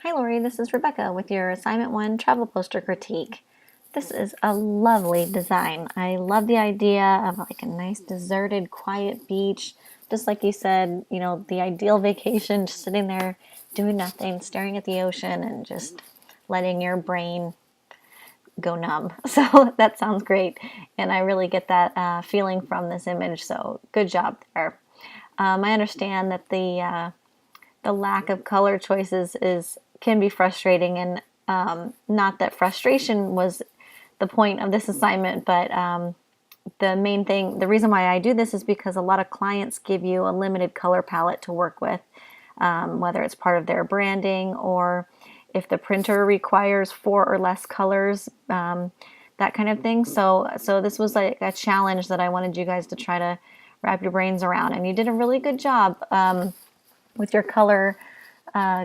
Hi Lori, this is Rebecca with your Assignment 1 Travel Poster Critique. This is a lovely design. I love the idea of like a nice deserted, quiet beach. Just like you said, you know, the ideal vacation, just sitting there doing nothing, staring at the ocean and just letting your brain go numb. So that sounds great. And I really get that feeling from this image. So good job there. I understand that the lack of color choices can be frustrating, and not that frustration was the point of this assignment, but the reason why I do this is because a lot of clients give you a limited color palette to work with, whether it's part of their branding or if the printer requires 4 or less colors, that kind of thing. So this was like a challenge that I wanted you guys to try to wrap your brains around, and you did a really good job with your color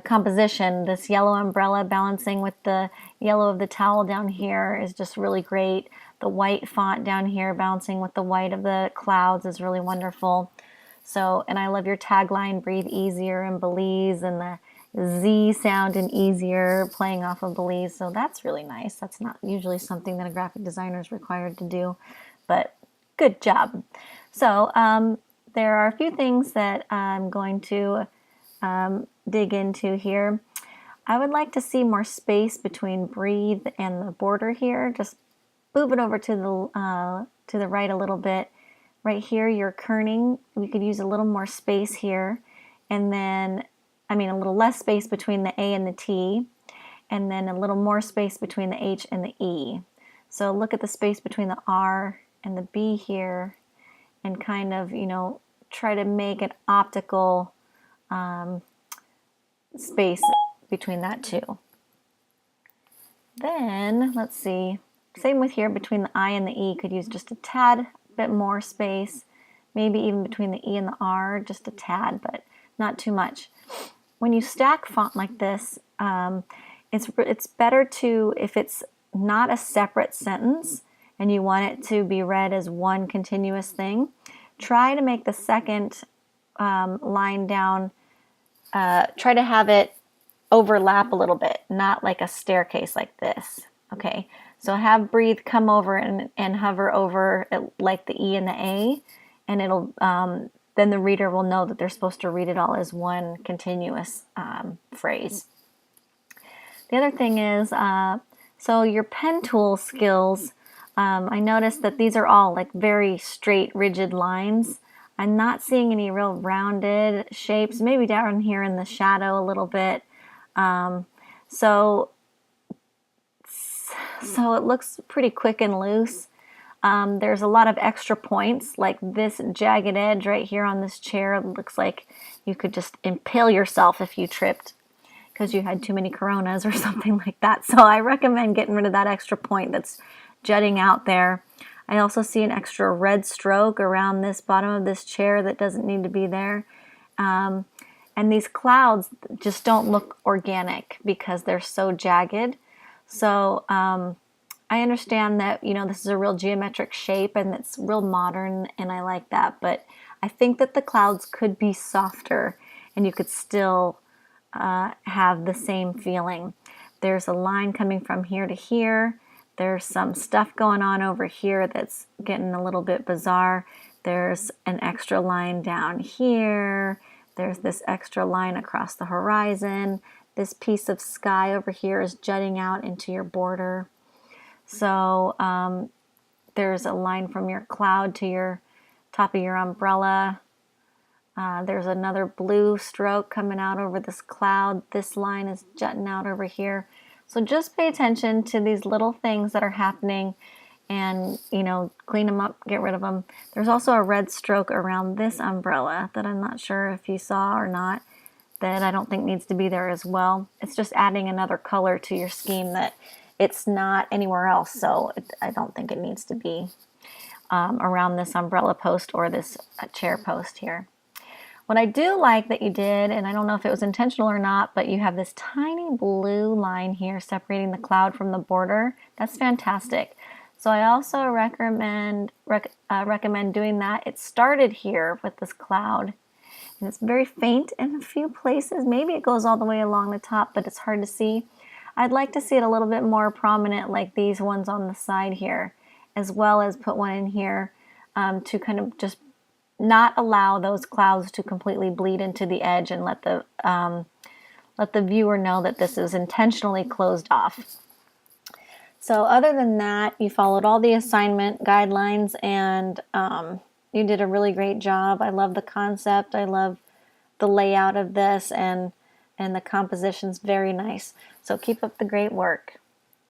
composition. This yellow umbrella balancing with the yellow of the towel down here is just really great. The white font down here balancing with the white of the clouds is really wonderful. So, and I love your tagline, breathe easier in Belize, and the Z sound in easier playing off of Belize. So that's really nice. That's not usually something that a graphic designer is required to do, but good job. So there are a few things that I'm going to dig into here. I would like to see more space between breathe and the border here. Just move it over to the right a little bit. Right here, you're kerning. We could use a little more space here, and then, a little less space between the A and the T, and then a little more space between the H and the E. So look at the space between the R and the B here, and kind of, try to make an optical space between that two. Then, let's see, same with here between the I and the E, could use just a tad bit more space, maybe even between the E and the R, just a tad, but not too much. When you stack font like this, it's better to, if it's not a separate sentence and you want it to be read as one continuous thing, try to make the second line down, try to have it overlap a little bit, not like a staircase like this. Okay, so have breathe come over and hover over it like the E and the A, and it'll then the reader will know that they're supposed to read it all as one continuous phrase. The other thing is, so your pen tool skills, I noticed that these are all like very straight, rigid lines. I'm not seeing any real rounded shapes, maybe down here in the shadow a little bit. So it looks pretty quick and loose. There's a lot of extra points, like this jagged edge right here on this chair. It looks like you could just impale yourself if you tripped because you had too many Coronas or something like that. So I recommend getting rid of that extra point that's jutting out there. I also see an extra red stroke around this bottom of this chair that doesn't need to be there. And these clouds just don't look organic because they're so jagged. So I understand that, this is a real geometric shape and it's real modern, and I like that. But I think that the clouds could be softer and you could still have the same feeling. There's a line coming from here to here. There's some stuff going on over here that's getting a little bit bizarre. There's an extra line down here. There's this extra line across the horizon. This piece of sky over here is jutting out into your border. So there's a line from your cloud to your top of your umbrella. There's another blue stroke coming out over this cloud. This line is jutting out over here. So just pay attention to these little things that are happening and, clean them up, get rid of them. There's also a red stroke around this umbrella that I'm not sure if you saw or not, that I don't think needs to be there as well. It's just adding another color to your scheme that it's not anywhere else, so I don't think it needs to be around this umbrella post or this chair post here. What I do like that you did, and I don't know if it was intentional or not, but you have this tiny blue line here separating the cloud from the border. That's fantastic. So I also recommend doing that. It started here with this cloud, And it's very faint in a few places. Maybe it goes all the way along the top, but it's hard to see. I'd like to see it a little bit more prominent like these ones on the side here, as well as put one in here to kind of just not allow those clouds to completely bleed into the edge and let the viewer know that this is intentionally closed off. So other than that, you followed all the assignment guidelines and you did a really great job. I love the concept. I love the layout of this, and the composition's very nice. So keep up the great work.